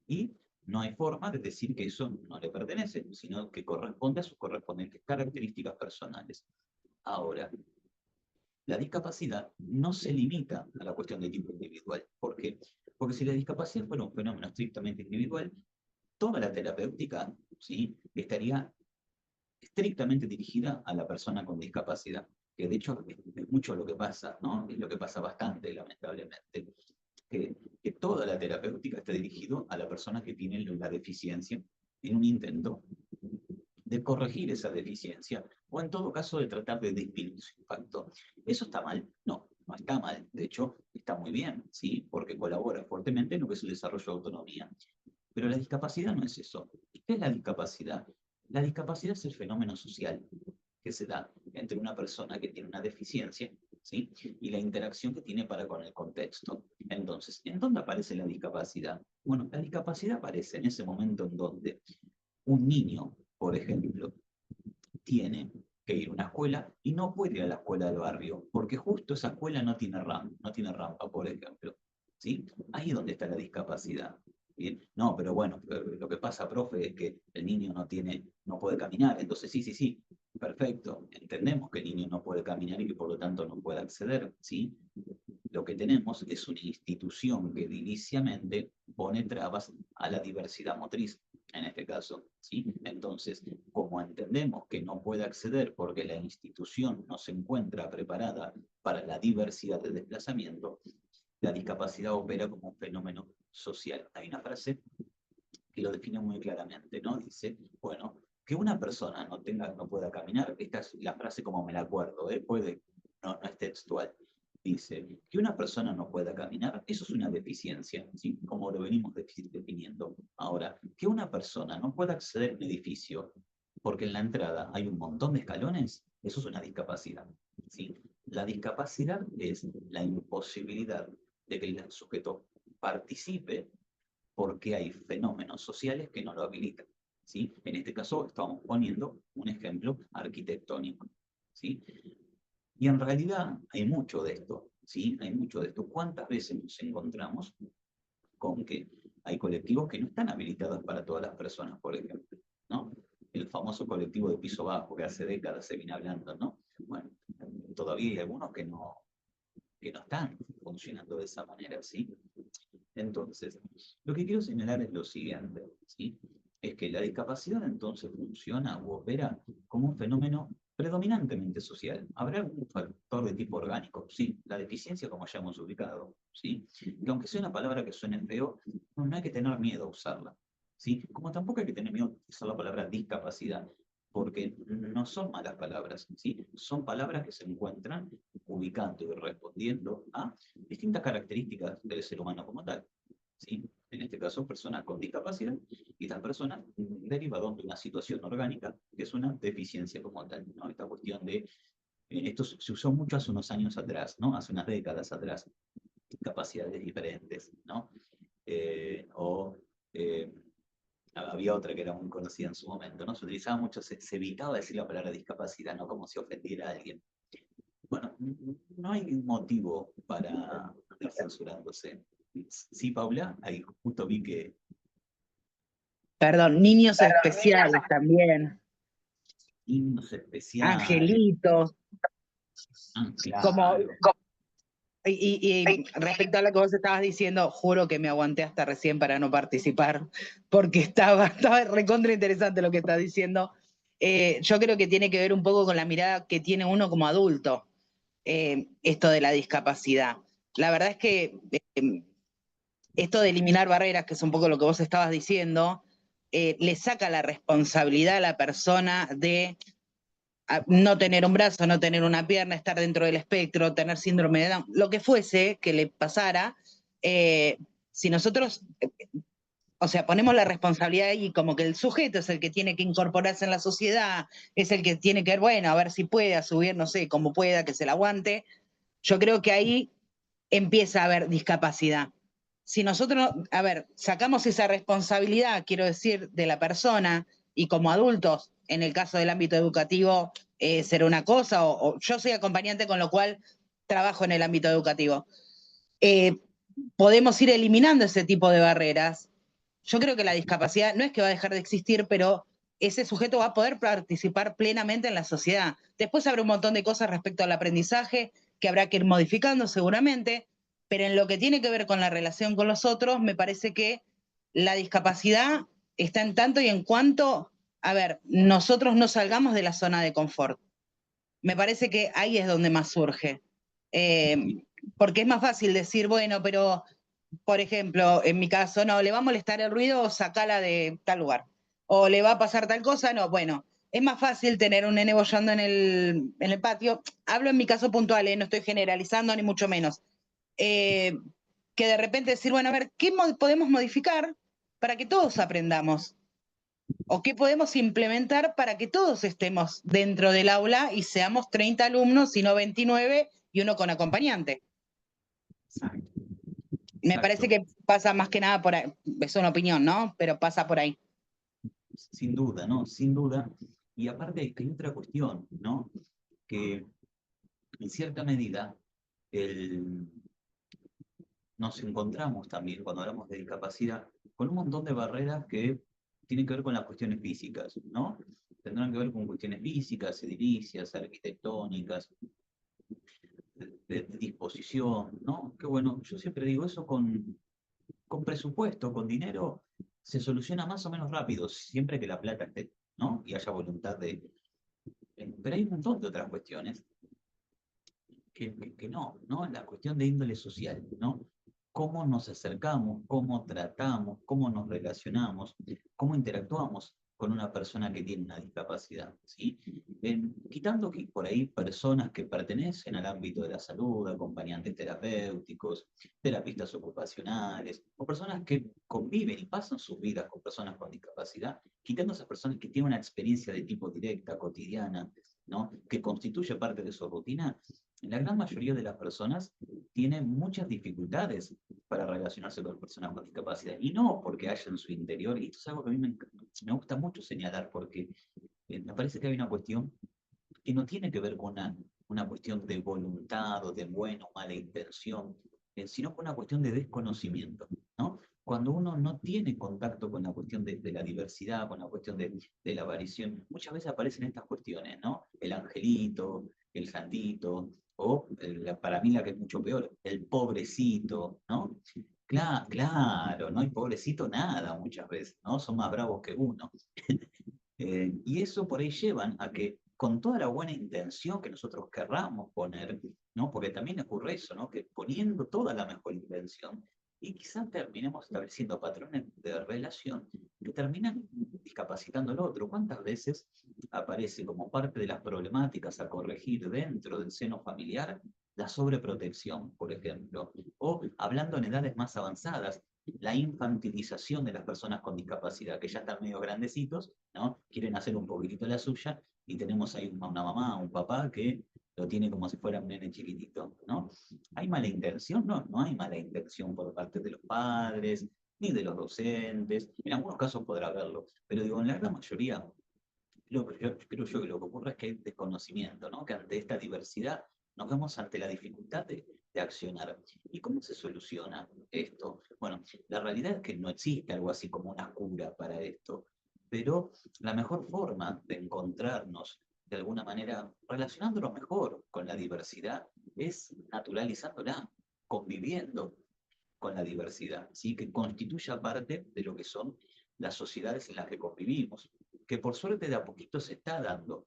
Y no hay forma de decir que eso no le pertenece, sino que corresponde a sus correspondientes características personales. Ahora, la discapacidad no se limita a la cuestión de tipo individual. ¿Por qué? Porque si la discapacidad fuera un fenómeno estrictamente individual, toda la terapéutica, ¿sí?, estaría estrictamente dirigida a la persona con discapacidad, que de hecho es mucho lo que pasa, ¿no? Es lo que pasa bastante, lamentablemente, que toda la terapéutica está dirigida a la persona que tiene la deficiencia en un intento de corregir esa deficiencia o en todo caso de tratar de disminuir su impacto. ¿Eso está mal? No, no está mal. De hecho, está muy bien, ¿sí? Porque colabora fuertemente en lo que es el desarrollo de autonomía. Pero la discapacidad no es eso. ¿Qué es la discapacidad? La discapacidad es el fenómeno social que se da entre una persona que tiene una deficiencia, ¿sí?, y la interacción que tiene para con el contexto. Entonces, ¿en dónde aparece la discapacidad? Bueno, la discapacidad aparece en ese momento en donde un niño, por ejemplo, tiene que ir a una escuela y no puede ir a la escuela del barrio, porque justo esa escuela no tiene rampa, por ejemplo, ¿sí? Ahí es donde está la discapacidad. Bien, no, pero bueno, lo que pasa, profe, es que el niño no puede caminar, entonces sí, perfecto, entendemos que el niño no puede caminar y que por lo tanto no puede acceder, ¿sí? Lo que tenemos es una institución que inicialmente pone trabas a la diversidad motriz, en este caso, ¿sí? Entonces, como entendemos que no puede acceder porque la institución no se encuentra preparada para la diversidad de desplazamiento, la discapacidad opera como un fenómeno social. Hay una frase que lo define muy claramente, ¿no? Dice, bueno, que una persona no pueda caminar, esta es la frase como me la acuerdo, no es textual. Dice, que una persona no pueda caminar, eso es una deficiencia, ¿sí?, como lo venimos definiendo. Ahora, que una persona no pueda acceder a un edificio porque en la entrada hay un montón de escalones, eso es una discapacidad, ¿sí? La discapacidad es la imposibilidad de que el sujeto participe porque hay fenómenos sociales que no lo habilitan, ¿sí? En este caso estamos poniendo un ejemplo arquitectónico, ¿sí? Y en realidad hay mucho de esto, ¿sí? Hay mucho de esto. ¿Cuántas veces nos encontramos con que hay colectivos que no están habilitados para todas las personas, por ejemplo, ¿no? El famoso colectivo de piso bajo que hace décadas se viene hablando, ¿no? Bueno, todavía hay algunos que no están funcionando de esa manera, ¿sí? Entonces, lo que quiero señalar es lo siguiente, ¿sí? Es que la discapacidad entonces funciona o opera como un fenómeno predominantemente social. ¿Habrá algún factor de tipo orgánico? Sí, la deficiencia como ya hemos ubicado, ¿sí? Que aunque sea una palabra que suene feo, no hay que tener miedo a usarla, ¿sí? Como tampoco hay que tener miedo a usar la palabra discapacidad, porque no son malas palabras, ¿sí? Son palabras que se encuentran ubicando y respondiendo a distintas características del ser humano como tal, ¿sí? En este caso, personas con discapacidad, y estas personas derivadas de una situación orgánica que es una deficiencia como tal, ¿no? Esta cuestión de, esto se usó mucho hace unos años atrás, ¿no? Hace unas décadas atrás, capacidades diferentes, ¿no? O había otra que era muy conocida en su momento, ¿no? Se utilizaba mucho, se evitaba decir la palabra discapacidad, ¿no? Como si ofendiera a alguien. Bueno, no hay motivo para estar censurándose. Sí, Paula, ahí justo vi que... Perdón, niños especiales también, Himnos especiales. angelitos, como, Claro. y respecto a lo que vos estabas diciendo, juro que me aguanté hasta recién para no participar, porque estaba recontra interesante lo que estás diciendo. Yo creo que tiene que ver un poco con la mirada que tiene uno como adulto, esto de la discapacidad. La verdad es que esto de eliminar barreras, que es un poco lo que vos estabas diciendo, le saca la responsabilidad a la persona de no tener un brazo, no tener una pierna, estar dentro del espectro, tener síndrome de Down, lo que fuese que le pasara, si nosotros, o sea, ponemos la responsabilidad ahí como que el sujeto es el que tiene que incorporarse en la sociedad, es el que tiene que ver, bueno, a ver si puede, a subir, no sé, como pueda, que se la aguante, yo creo que ahí empieza a haber discapacidad. Si nosotros, a ver, sacamos esa responsabilidad, quiero decir, de la persona y como adultos, en el caso del ámbito educativo, será una cosa, o yo soy acompañante, con lo cual trabajo en el ámbito educativo. Eh, Podemos ir eliminando ese tipo de barreras. Yo creo que la discapacidad no es que va a dejar de existir, pero ese sujeto va a poder participar plenamente en la sociedad. Después habrá un montón de cosas respecto al aprendizaje que habrá que ir modificando seguramente, pero en lo que tiene que ver con la relación con los otros, me parece que la discapacidad está en tanto y en cuanto, a ver, nosotros no salgamos de la zona de confort. Me parece que ahí es donde más surge. Porque es más fácil decir, bueno, pero, por ejemplo, en mi caso, no, le va a molestar el ruido, sacala de tal lugar. O le va a pasar tal cosa, no, bueno, es más fácil tener un nene bollando en el patio. Hablo en mi caso puntual, no estoy generalizando ni mucho menos. Eh, que de repente decir, bueno, a ver, ¿qué podemos modificar para que todos aprendamos? ¿O qué podemos implementar para que todos estemos dentro del aula y seamos 30 alumnos y no 29 y uno con acompañante? Exacto, Me parece exacto. que pasa más que nada por ahí. Es una opinión, ¿no? Pero pasa por ahí. Sin duda, ¿no? Sin duda. Y aparte hay otra cuestión, ¿no? Que en cierta medida el, nos encontramos también, cuando hablamos de discapacidad, con un montón de barreras que tienen que ver con las cuestiones físicas, ¿no? Tendrán que ver con cuestiones físicas, edilicias, arquitectónicas, de disposición, ¿no? Que bueno, yo siempre digo eso con presupuesto, con dinero, se soluciona más o menos rápido, siempre que la plata esté, ¿no? Y haya voluntad de... Pero hay un montón de otras cuestiones que no, ¿no? La cuestión de índole social, ¿no? Cómo nos acercamos, cómo tratamos, cómo nos relacionamos, cómo interactuamos con una persona que tiene una discapacidad, ¿sí? Quitando que por ahí personas que pertenecen al ámbito de la salud, acompañantes terapéuticos, terapistas ocupacionales, o personas que conviven y pasan sus vidas con personas con discapacidad, quitando esas personas que tienen una experiencia de tipo directa, cotidiana, ¿no? Que constituye parte de su rutina, la gran mayoría de las personas tienen muchas dificultades para relacionarse con personas con discapacidad. Y no porque haya en su interior, y esto es algo que a mí me gusta mucho señalar, porque me parece que hay una cuestión que no tiene que ver con una cuestión de voluntad o de buena o mala intención, sino con una cuestión de desconocimiento, ¿no? Cuando uno no tiene contacto con la cuestión de la diversidad, con la cuestión de la variación, muchas veces aparecen estas cuestiones, ¿no? El angelito, el santito, o para mí la que es mucho peor, el pobrecito, ¿no? Claro, claro, no hay pobrecito nada muchas veces, ¿no? Son más bravos que uno. Y eso por ahí llevan a que con toda la buena intención que nosotros querramos poner, ¿no? Porque también ocurre eso, ¿no? Que poniendo toda la mejor intención, y quizás terminemos estableciendo patrones de relación que terminan discapacitando al otro. ¿Cuántas veces aparece como parte de las problemáticas a corregir dentro del seno familiar la sobreprotección, por ejemplo? O hablando en edades más avanzadas, la infantilización de las personas con discapacidad, que ya están medio grandecitos, ¿no? Quieren hacer un poquitito la suya y tenemos ahí una mamá, un papá que lo tiene como si fuera un nene chiquitito, ¿no? ¿Hay mala intención? No, no hay mala intención por parte de los padres, ni de los docentes, en algunos casos podrá haberlo, pero digo, en la gran mayoría, creo yo que lo que ocurre es que hay desconocimiento, ¿no? Que ante esta diversidad nos vemos ante la dificultad de accionar. ¿Y cómo se soluciona esto? Bueno, la realidad es que no existe algo así como una cura para esto, pero la mejor forma de encontrarnos de alguna manera relacionándonos mejor con la diversidad es naturalizándola, conviviendo con la diversidad, ¿sí? Que constituya parte de lo que son las sociedades en las que convivimos, que por suerte de a poquito se está dando,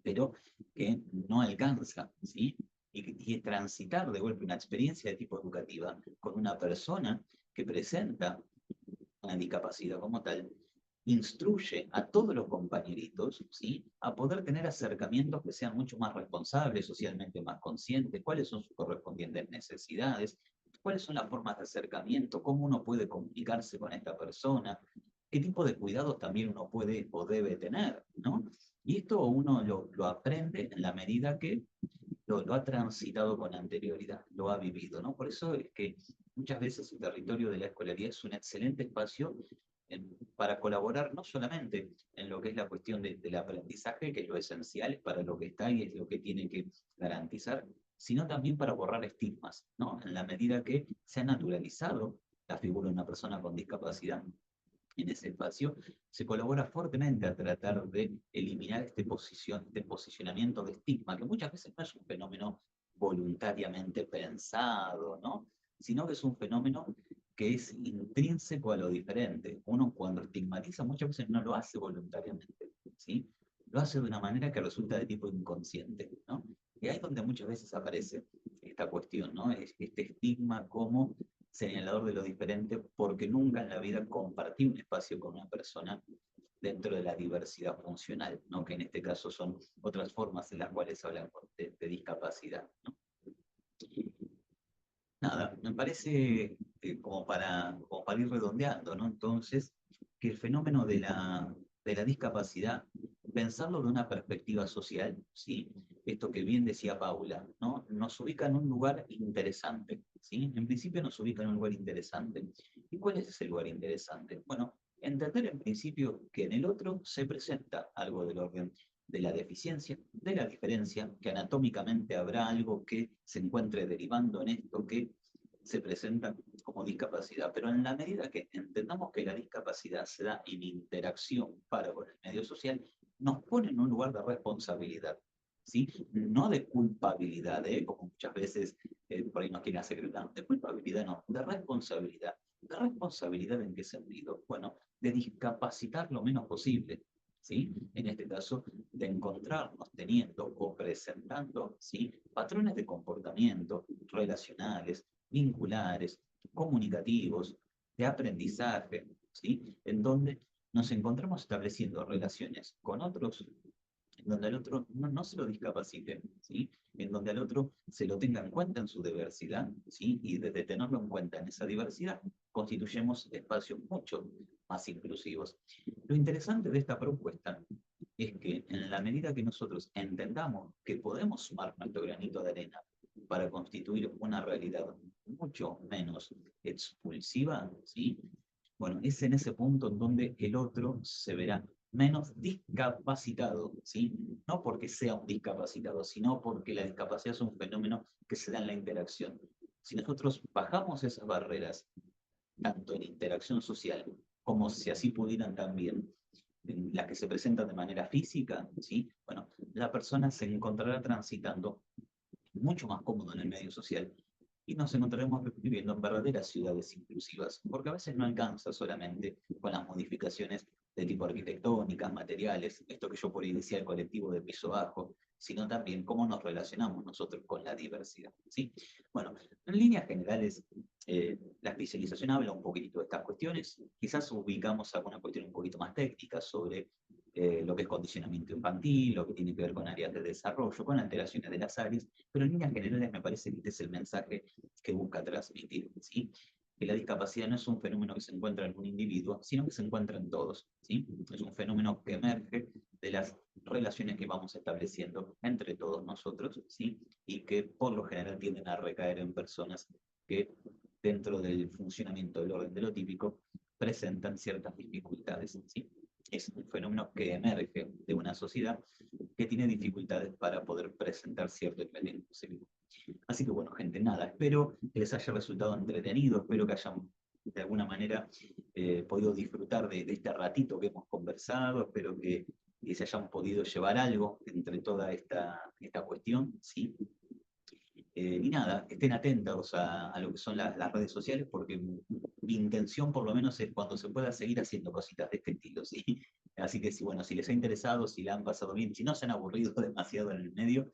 pero que no alcanza, ¿sí? Y transitar de golpe una experiencia de tipo educativa con una persona que presenta una discapacidad como tal, instruye a todos los compañeritos, ¿sí?, a poder tener acercamientos que sean mucho más responsables, socialmente más conscientes, cuáles son sus correspondientes necesidades, cuáles son las formas de acercamiento, cómo uno puede comunicarse con esta persona, qué tipo de cuidados también uno puede o debe tener, ¿no? Y esto uno lo aprende en la medida que lo ha transitado con anterioridad, lo ha vivido, ¿no? Por eso es que muchas veces el territorio de la escolaridad es un excelente espacio para colaborar no solamente en lo que es la cuestión del aprendizaje, que es lo esencial para lo que está y es lo que tiene que garantizar, sino también para borrar estigmas, ¿no? En la medida que se ha naturalizado la figura de una persona con discapacidad en ese espacio, se colabora fuertemente a tratar de eliminar este posicionamiento de estigma, que muchas veces no es un fenómeno voluntariamente pensado, ¿no?, sino que es un fenómeno que es intrínseco a lo diferente. Uno cuando estigmatiza muchas veces no lo hace voluntariamente, ¿sí? Lo hace de una manera que resulta de tipo inconsciente, ¿no? Y ahí es donde muchas veces aparece esta cuestión, ¿no? Este estigma como señalador de lo diferente, porque nunca en la vida compartí un espacio con una persona dentro de la diversidad funcional, ¿no?, que en este caso son otras formas en las cuales hablan de discapacidad, ¿no? Nada, me parece como para ir redondeando, ¿no? Entonces, que el fenómeno de la discapacidad, pensarlo de una perspectiva social, ¿sí? Esto que bien decía Paula, ¿no? Nos ubica en un lugar interesante, ¿sí? En principio nos ubica en un lugar interesante. ¿Y cuál es ese lugar interesante? Bueno, entender en principio que en el otro se presenta algo del orden de la deficiencia, de la diferencia, que anatómicamente habrá algo que se encuentre derivando en esto que se presenta como discapacidad, pero en la medida que entendamos que la discapacidad se da en interacción para con el medio social, nos pone en un lugar de responsabilidad, ¿sí? No de culpabilidad, como muchas veces por ahí nos quieren hacer gritar, de culpabilidad no, de responsabilidad. ¿De responsabilidad en qué sentido? Bueno, de discapacitar lo menos posible, ¿sí? En este caso, de encontrarnos teniendo o presentando, ¿sí?, patrones de comportamiento relacionales, vinculares, comunicativos, de aprendizaje, ¿sí?, en donde nos encontramos estableciendo relaciones con otros, en donde al otro no se lo discapacite, ¿sí?, en donde al otro se lo tenga en cuenta en su diversidad, ¿sí?, y desde tenerlo en cuenta en esa diversidad, constituyemos espacios mucho más inclusivos. Lo interesante de esta propuesta es que en la medida que nosotros entendamos que podemos sumar nuestro granito de arena para constituir una realidad mucho menos expulsiva, ¿sí?, bueno, es en ese punto en donde el otro se verá menos discapacitado, ¿sí? No porque sea un discapacitado, sino porque la discapacidad es un fenómeno que se da en la interacción. Si nosotros bajamos esas barreras, tanto en interacción social, como si así pudieran también en las que se presentan de manera física, ¿sí?, bueno, la persona se encontrará transitando mucho más cómodo en el medio social y nos encontraremos viviendo en verdaderas ciudades inclusivas, porque a veces no alcanza solamente con las modificaciones de tipo arquitectónicas, materiales, esto que yo por ahí decía el colectivo de piso bajo, sino también cómo nos relacionamos nosotros con la diversidad, ¿sí? Bueno, en líneas generales, la especialización habla un poquitito de estas cuestiones, quizás ubicamos alguna cuestión un poquito más técnica sobre lo que es condicionamiento infantil, lo que tiene que ver con áreas de desarrollo, con alteraciones de las áreas, pero en líneas generales me parece que este es el mensaje que busca transmitir, ¿sí? Que la discapacidad no es un fenómeno que se encuentra en un individuo, sino que se encuentra en todos, ¿sí? Es un fenómeno que emerge de las relaciones que vamos estableciendo entre todos nosotros, ¿sí?, y que por lo general tienden a recaer en personas que dentro del funcionamiento del orden de lo típico presentan ciertas dificultades, ¿sí? Es un fenómeno que emerge de una sociedad que tiene dificultades para poder presentar cierto emprendimiento. Así que bueno, gente, nada, espero que les haya resultado entretenido, espero que hayan de alguna manera podido disfrutar de este ratito que hemos conversado, espero que se hayan podido llevar algo entre toda esta cuestión, ¿sí? Y nada, estén atentos a lo que son las redes sociales, porque mi intención por lo menos es cuando se pueda seguir haciendo cositas de este estilo, ¿sí? Así que si, bueno, si les ha interesado, si la han pasado bien, si no se han aburrido demasiado en el medio,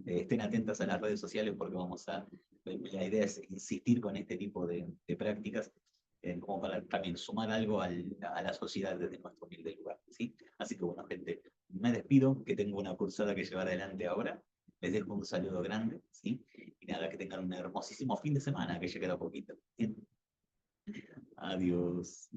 estén atentas a las redes sociales porque la idea es insistir con este tipo de prácticas como para también sumar algo a la sociedad desde nuestro humilde lugar, ¿sí? Así que bueno, gente, me despido, que tengo una cursada que llevar adelante ahora. Les dejo un saludo grande, ¿sí? Y nada, que tengan un hermosísimo fin de semana, que ya queda poquito. ¿Sí? Adiós.